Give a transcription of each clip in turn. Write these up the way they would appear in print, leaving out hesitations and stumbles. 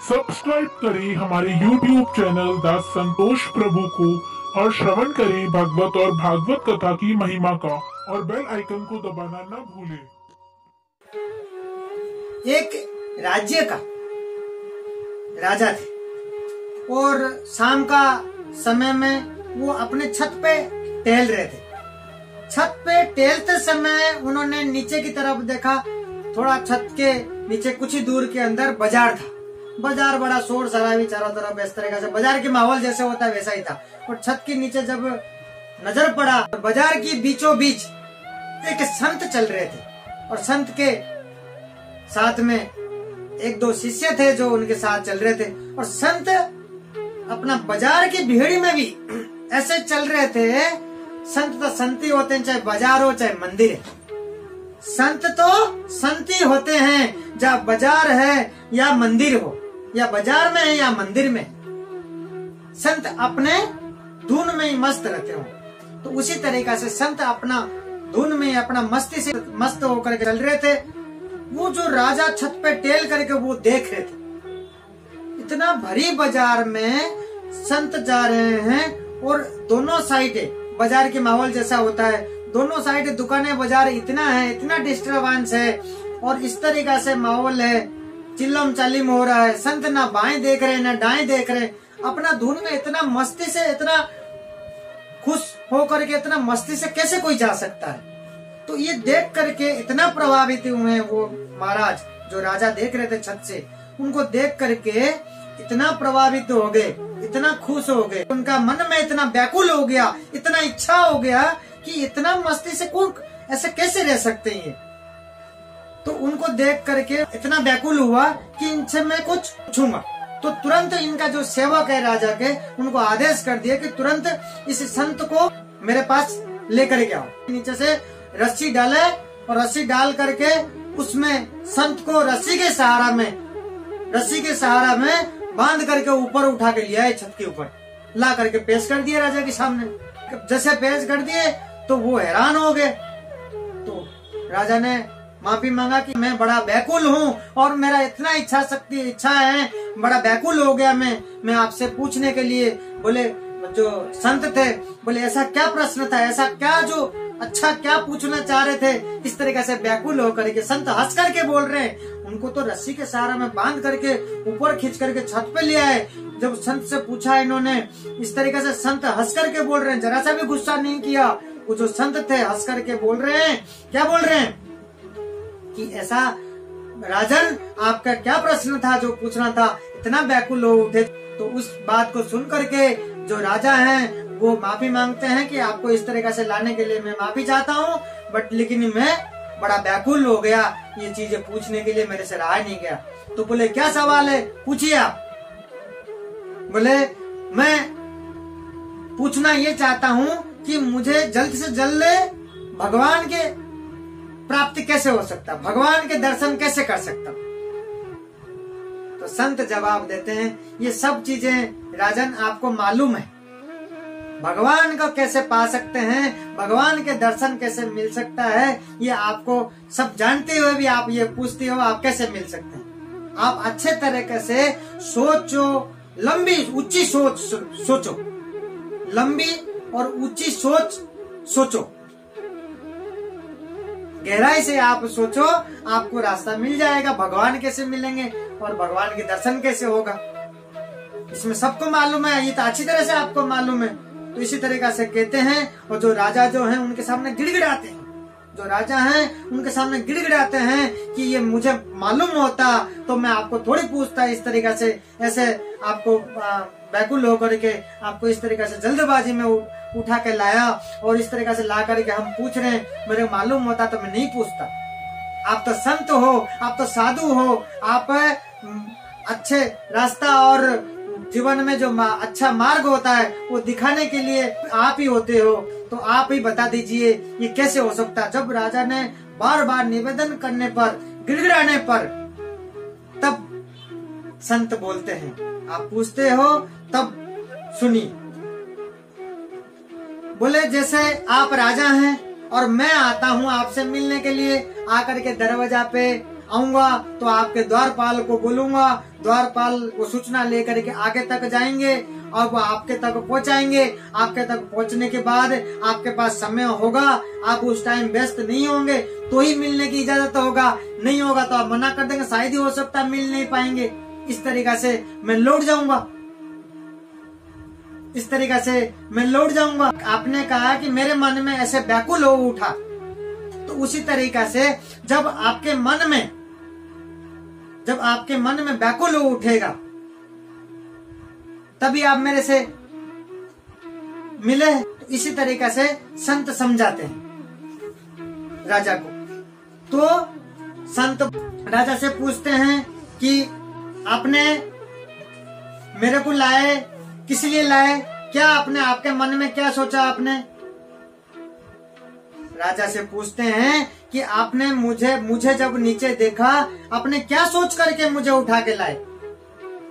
Subscribe करें हमारे YouTube channel दास संतोष प्रभु को और श्रवण करें भागवत और भागवत कथा की महिमा का और बेल आइकन को दबाना न भूलें। एक राज्य का राजा थे और शाम का समय में वो अपने छत पे टहल रहे थे। छत पे टहलते समय उन्होंने नीचे की तरफ देखा। थोड़ा छत के नीचे कुछ ही दूर के अंदर बाजार था। बाजार बड़ा शोर शराबी चारों तरफ, इस तरह से बाजार के माहौल जैसे होता है वैसा ही था। और छत के नीचे जब नजर पड़ा, बाजार की बीचों बीच एक संत चल रहे थे और संत के साथ में एक दो शिष्य थे जो उनके साथ चल रहे थे। और संत अपना बाजार की भीड़ में भी ऐसे चल रहे थे। संत तो संती होते हैं, चाहे बाजार हो चाहे मंदिर है। संत तो संती होते हैं, जहाँ बाजार है या मंदिर हो, या बाजार में है या मंदिर में, संत अपने धुन में ही मस्त रहते हो। तो उसी तरीका से संत अपना धुन में अपना मस्ती से मस्त होकर के चल रहे थे। वो जो राजा छत पे टेल करके वो देख रहे थे। इतना भरी बाजार में संत जा रहे हैं और दोनों साइड बाजार के माहौल जैसा होता है, दोनों साइड दुकानें बाजार इतना है, इतना डिस्टर्बेंस है और इस तरीका से माहौल है, चिल्लम चालिम हो रहा है। संत ना बाएं देख रहे ना दाएं देख रहे, अपना धुन में इतना मस्ती से, इतना खुश होकर के इतना मस्ती से कैसे कोई जा सकता है। तो ये देख करके इतना प्रभावित हुए वो महाराज जो राजा देख रहे थे छत से, उनको देख करके इतना प्रभावित हो गए, इतना खुश हो गए, उनका मन में इतना व्याकुल हो गया, इतना इच्छा हो गया कि इतना मस्ती से कौन ऐसे कैसे रह सकते हैं। तो उनको देख करके इतना व्याकुल हुआ कि इनसे मैं कुछ पूछूंगा। तो तुरंत इनका जो सेवक है राजा के, उनको आदेश कर दिया कि तुरंत इस संत को मेरे पास लेकर के आओ। नीचे से रस्सी डाले और रस्सी डाल करके उसमें संत को रस्सी के सहारा में बांध करके ऊपर उठा के लिया है, छत के ऊपर ला करके पेश कर दिया राजा के सामने। जैसे पेश कर दिए तो वो हैरान हो गए। तो राजा ने माफी मांगा कि मैं बड़ा व्याकुल हूँ और मेरा इतना इच्छा है, बड़ा व्याकुल हो गया मैं आपसे पूछने के लिए। बोले जो संत थे, बोले ऐसा क्या प्रश्न था, ऐसा क्या जो अच्छा क्या पूछना चाह रहे थे। इस तरीके से व्याकुल होकर के संत हंस करके बोल रहे हैं। उनको तो रस्सी के सहारा में बांध करके ऊपर खींच करके छत पे लिया है। जब संत से पूछा इन्होंने, इस तरीके से संत हंस करके बोल रहे हैं, जरा सा भी गुस्सा नहीं किया। वो जो संत थे हंस करके बोल रहे हैं, क्या बोल रहे हैं कि ऐसा राजन आपका क्या प्रश्न था जो पूछना था, इतना व्याकुल हो उठे। तो उस बात को सुन करके जो राजा हैं वो माफी मांगते हैं कि आपको इस तरीके से लाने के लिए मैं माफी चाहता हूँ, बट लेकिन मैं बड़ा व्याकुल हो गया, ये चीजें पूछने के लिए मेरे से रहा नहीं गया। तो बोले क्या सवाल है, पूछिए आप। बोले मैं पूछना ये चाहता हूँ कि मुझे जल्द से जल्द भगवान के प्राप्ति कैसे हो सकता, भगवान के दर्शन कैसे कर सकता। तो संत जवाब देते हैं, ये सब चीजें राजन आपको मालूम है, भगवान को कैसे पा सकते हैं, भगवान के दर्शन कैसे मिल सकता है, ये आपको सब जानते हुए भी आप ये पूछते हो आप कैसे मिल सकते हैं। आप अच्छे तरीके से सोचो, लंबी ऊंची सोच सोचो, लंबी और ऊंची सोच सोचो, गहराई से आप सोचो, आपको रास्ता मिल जाएगा। भगवान कैसे मिलेंगे और भगवान के दर्शन कैसे होगा, इसमें सबको मालूम है, ये तो अच्छी तरह से आपको मालूम है। तो इसी तरीका से कहते हैं। और जो राजा जो हैं उनके सामने गिड़गिड़ाते हैं, जो राजा हैं उनके सामने गिड़गिड़ाते हैं कि ये मुझे मालूम होता तो मैं आपको थोड़ी पूछता। इस तरीका से ऐसे आपको व्याकुल होकर के आपको इस तरीका से जल्दबाजी में उठा के लाया और इस तरीका से ला करके हम पूछ रहे हैं, मेरे मालूम होता तो मैं नहीं पूछता। आप तो संत हो, आप तो साधु हो, आप अच्छे रास्ता और जीवन में जो अच्छा मार्ग होता है वो दिखाने के लिए आप ही होते हो, तो आप ही बता दीजिए ये कैसे हो सकता। जब राजा ने बार बार निवेदन करने पर, गिड़गिड़ाने पर, तब संत बोलते हैं, आप पूछते हो तब सुनिए। बोले जैसे आप राजा हैं और मैं आता हूँ आपसे मिलने के लिए, आकर के दरवाजा पे आऊंगा तो आपके द्वारपाल को बोलूंगा, द्वारपाल वो सूचना लेकर के आगे तक जाएंगे और वो आपके तक पहुंचाएंगे। आपके तक पहुंचने के बाद आपके पास समय होगा, आप उस टाइम व्यस्त नहीं होंगे तो ही मिलने की इजाजत होगा, नहीं होगा तो आप मना कर देंगे, शायद ही हो सकता है मिल नहीं पाएंगे। इस तरीका से मैं लौट जाऊंगा, इस तरीका से मैं लौट जाऊंगा। आपने कहा कि मेरे मन में ऐसे व्याकुल हो उठा, तो उसी तरीका से जब आपके मन में व्याकुल हो उठेगा तभी आप मेरे से मिले। तो इसी तरीका से संत समझाते हैं राजा को। तो संत राजा से पूछते हैं कि आपने मेरे को लाए, किस लिए लाए, क्या आपने आपके मन में क्या सोचा आपने? राजा से पूछते हैं कि आपने मुझे जब नीचे देखा, आपने क्या सोच करके मुझे उठा के लाए?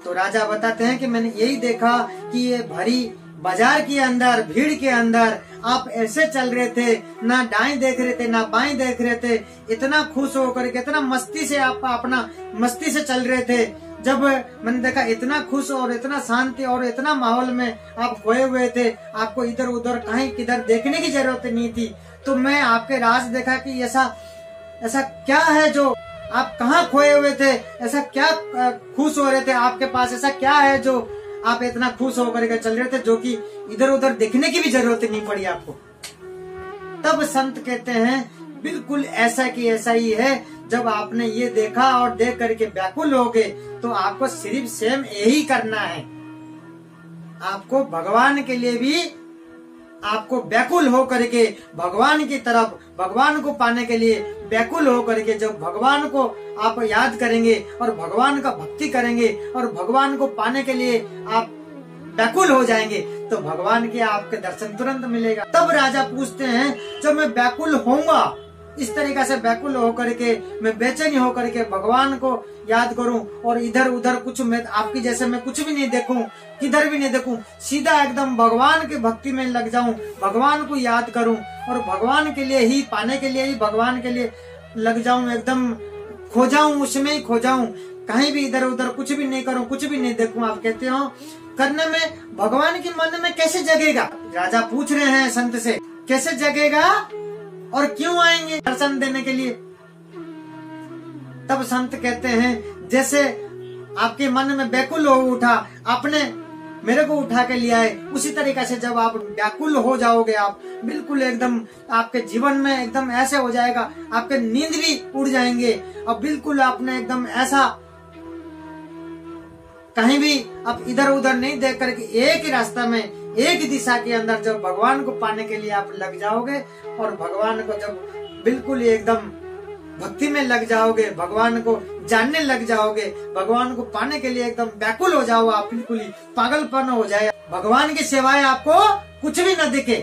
तो राजा बताते हैं कि मैंने यही देखा कि ये भरी बाजार के अंदर, भीड़ के अंदर आप ऐसे चल रहे थे, ना दाएं देख रहे थे ना बाएं देख रहे थे, इतना खुश होकर के, इतना मस्ती से आप अपना मस्ती से चल रहे थे। जब मैंने देखा इतना खुश और इतना शांति और इतना माहौल में आप खोए हुए थे, आपको इधर उधर कहीं किधर देखने की जरूरत नहीं थी। तो मैं आपके राज देखा कि ऐसा क्या है जो आप कहाँ खोए हुए थे, ऐसा क्या खुश हो रहे थे आपके पास, ऐसा क्या है जो आप इतना खुश होकर के चल रहे थे, जो कि इधर उधर देखने की भी जरूरत नहीं पड़ी आपको। तब संत कहते हैं बिल्कुल ऐसा कि ऐसा ही है। जब आपने ये देखा और देख करके व्याकुल हो गए तो आपको सिर्फ सेम यही करना है। आपको भगवान के लिए भी आपको व्याकुल हो करके भगवान की तरफ, भगवान को पाने के लिए व्याकुल हो करके जब भगवान को आप याद करेंगे और भगवान का भक्ति करेंगे और भगवान को पाने के लिए आप व्याकुल हो जाएंगे तो भगवान के आपके दर्शन तुरंत मिलेगा। तब राजा पूछते हैं जब मैं व्याकुल होऊंगा, इस तरीका से व्याकुल होकर के मैं बेचैनी होकर के भगवान को याद करूं और इधर उधर कुछ मैं आपकी जैसे मैं कुछ भी नहीं देखूं, किधर भी नहीं देखूं, सीधा एकदम भगवान की भक्ति में लग जाऊं, भगवान को याद करूं और भगवान के लिए ही, पाने के लिए ही भगवान के लिए लग जाऊं, एकदम खो जाऊं, उसमें ही खो जाऊं, कहीं भी इधर उधर कुछ भी नहीं करूं, कुछ भी नहीं देखूं। आप कहते हो करने में भगवान के मन में कैसे जगेगा? राजा पूछ रहे हैं संत से, कैसे जगेगा और क्यों आएंगे दर्शन देने के लिए? तब संत कहते हैं जैसे आपके मन में व्याकुल हो उठा, आपने मेरे को उठा के लिया है, उसी तरीके से जब आप व्याकुल हो जाओगे, आप बिल्कुल एकदम आपके जीवन में एकदम ऐसे हो जाएगा, आपके नींद भी उड़ जाएंगे और बिल्कुल आपने एकदम ऐसा कहीं भी आप इधर उधर नहीं देख करके एक ही रास्ता में, एक ही दिशा के अंदर जब भगवान को पाने के लिए आप लग जाओगे और भगवान को जब बिल्कुल एकदम भक्ति में लग जाओगे, भगवान को जानने लग जाओगे, भगवान को पाने के लिए एकदम व्याकुल हो जाओ, आप बिल्कुल ही पागलपन हो जाए, भगवान की सेवाएं आपको कुछ भी न दिखे,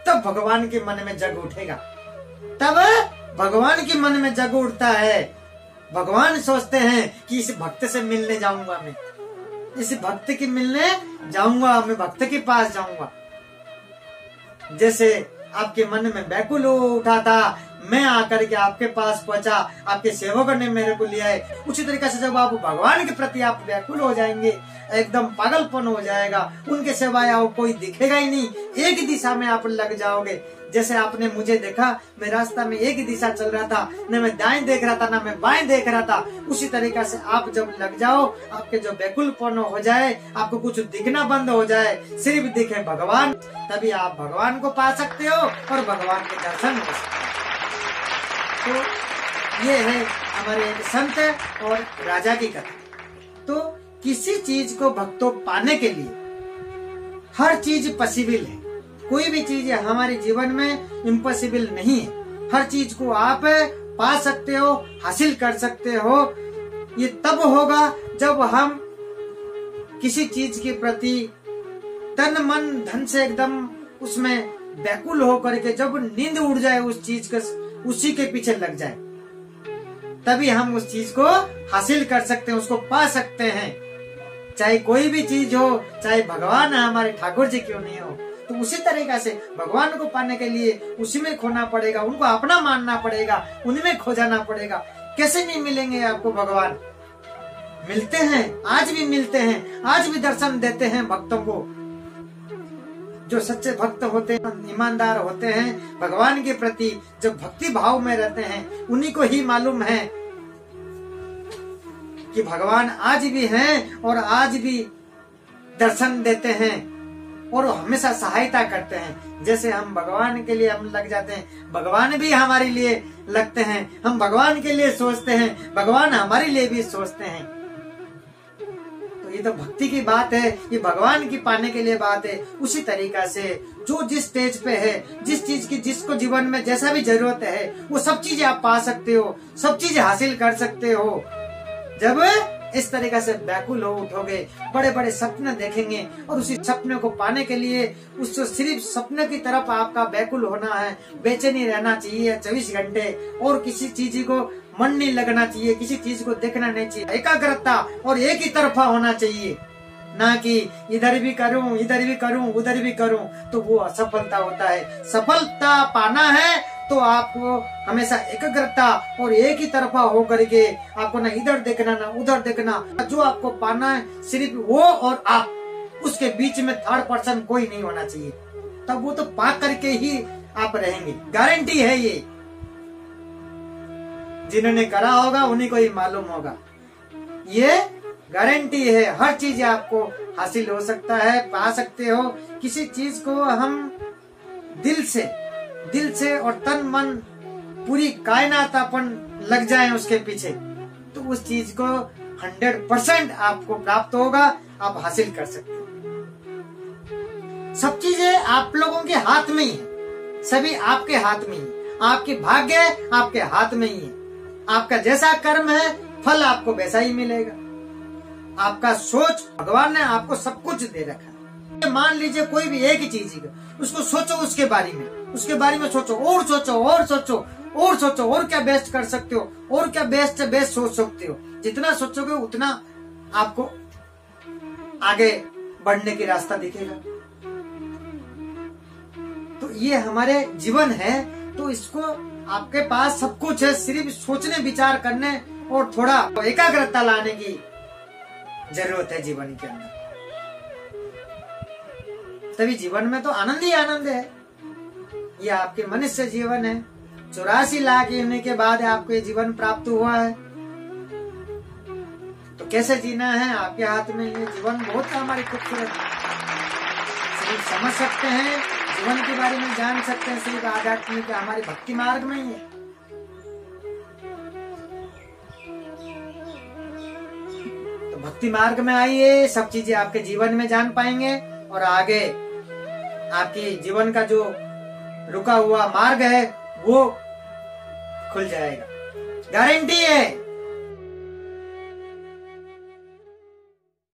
तब भगवान के मन में जग उठेगा। तब भगवान के मन में जग उठता है। भगवान सोचते हैं कि इस भक्त से मिलने जाऊंगा, मैं इस भक्त की मिलने जाऊंगा, मैं भक्त के पास जाऊंगा। जैसे आपके मन में व्याकुल हो उठा था, मैं आकर के आपके पास पहुंचा, आपके सेवकों ने मेरे को लिया है, उसी तरीके से जब आप भगवान के प्रति आप व्याकुल हो जाएंगे, एकदम पागलपन हो जाएगा, उनके सिवाय आपको कोई दिखेगा ही नहीं, एक ही दिशा में आप लग जाओगे। जैसे आपने मुझे देखा, मैं रास्ता में एक ही दिशा चल रहा था, न मैं दाएं देख रहा था, न मैं बाएं देख रहा था, उसी तरीके से आप जब लग जाओ, आपके जो व्याकुलपन हो जाए, आपको कुछ दिखना बंद हो जाए, सिर्फ दिखे भगवान, तभी आप भगवान को पा सकते हो और भगवान के दर्शन हो सकते हो। तो ये है हमारे एक संत और राजा की कथा। तो किसी चीज को भक्तों पाने के लिए हर चीज पॉसिबल है, कोई भी चीज हमारे जीवन में इम्पॉसिबल नहीं है। हर चीज को आप पा सकते हो, हासिल कर सकते हो। ये तब होगा जब हम किसी चीज के प्रति तन मन धन से एकदम उसमें व्याकुल होकर के जब नींद उड़ जाए उस चीज का, उसी के पीछे लग जाए, तभी हम उस चीज को हासिल कर सकते हैं, उसको पा सकते हैं। चाहे कोई भी चीज हो, चाहे भगवान हमारे ठाकुर जी क्यों नहीं हो, तो उसी तरीका से भगवान को पाने के लिए उसी में खोना पड़ेगा, उनको अपना मानना पड़ेगा, उनमें खो जाना पड़ेगा। कैसे नहीं मिलेंगे आपको भगवान? मिलते हैं, आज भी मिलते हैं, आज भी दर्शन देते हैं भक्तों को। जो सच्चे भक्त होते हैं, ईमानदार होते हैं, भगवान के प्रति जो भक्ति भाव में रहते हैं, उन्हीं को ही मालूम है कि भगवान आज भी हैं और आज भी दर्शन देते हैं और हमेशा सहायता करते हैं। जैसे हम भगवान के लिए हम लग जाते हैं, भगवान भी हमारे लिए लगते हैं। हम भगवान के लिए सोचते हैं, भगवान हमारे लिए भी सोचते हैं। तो ये तो भक्ति की बात है, ये भगवान की पाने के लिए बात है। उसी तरीका से जो जिस स्टेज पे है, जिस चीज की जिसको जीवन में जैसा भी जरूरत है, वो सब चीजें आप पा सकते हो, सब चीजें हासिल कर सकते हो। जब इस तरीका से व्याकुल हो उठोगे, बड़े बड़े सपने देखेंगे और उसी सपने को पाने के लिए उस सिर्फ सपने की तरफ आपका व्याकुल होना है, बेचैनी रहना चाहिए 24 घंटे, और किसी चीज को मन नहीं लगना चाहिए, किसी चीज को देखना नहीं चाहिए। एकाग्रता और एक ही तरफा होना चाहिए, ना कि इधर भी करूं, इधर भी करूं, उधर भी करूं, तो वो असफलता होता है। सफलता पाना है तो आपको हमेशा एकाग्रता और एक ही तरफा होकर के आपको ना इधर देखना ना उधर देखना। जो आपको पाना है सिर्फ वो और आप, उसके बीच में थर्ड पर्सन कोई नहीं होना चाहिए। तब वो तो पा करके ही आप रहेंगे, गारंटी है ये। जिन्होंने करा होगा उन्हीं को ही मालूम होगा, ये गारंटी है। हर चीज आपको हासिल हो सकता है, पा सकते हो। किसी चीज को हम दिल से और तन मन पूरी कायनात अपन लग जाए उसके पीछे, तो उस चीज को 100% आपको प्राप्त होगा, आप हासिल कर सकते हो। सब चीजें आप लोगों के हाथ में ही है, सभी आपके हाथ में ही। आपके भाग्य आपके हाथ में ही है। आपका जैसा कर्म है फल आपको वैसा ही मिलेगा। आपका सोच, भगवान ने आपको सब कुछ दे रखा है। मान लीजिए कोई भी एक ही चीज है, उसको सोचो, उसके बारे में सोचो, और सोचो और सोचो और सोचो, और क्या बेस्ट कर सकते हो, और क्या बेस्ट से बेस्ट सोच सकते हो। जितना सोचोगे उतना आपको आगे बढ़ने की रास्ता दिखेगा। तो ये हमारे जीवन है, तो इसको आपके पास सब कुछ है, सिर्फ सोचने विचार करने और थोड़ा एकाग्रता लाने की जरूरत है जीवन के अंदर। तभी जीवन में तो आनंद ही आनंद है। ये आपके मनुष्य जीवन है, 84 लाख होने के बाद आपको ये जीवन प्राप्त हुआ है। तो कैसे जीना है आपके हाथ में। ये जीवन बहुत हमारी खूबसूरत है, सिर्फ समझ सकते हैं, जीवन के बारे में जान सकते हैं सिर्फ आध्यात्मिक हमारे भक्ति मार्ग में ही है। तो भक्ति मार्ग में आइए, सब चीजें आपके जीवन में जान पाएंगे और आगे आपकी जीवन का जो रुका हुआ मार्ग है वो खुल जाएगा, गारंटी है।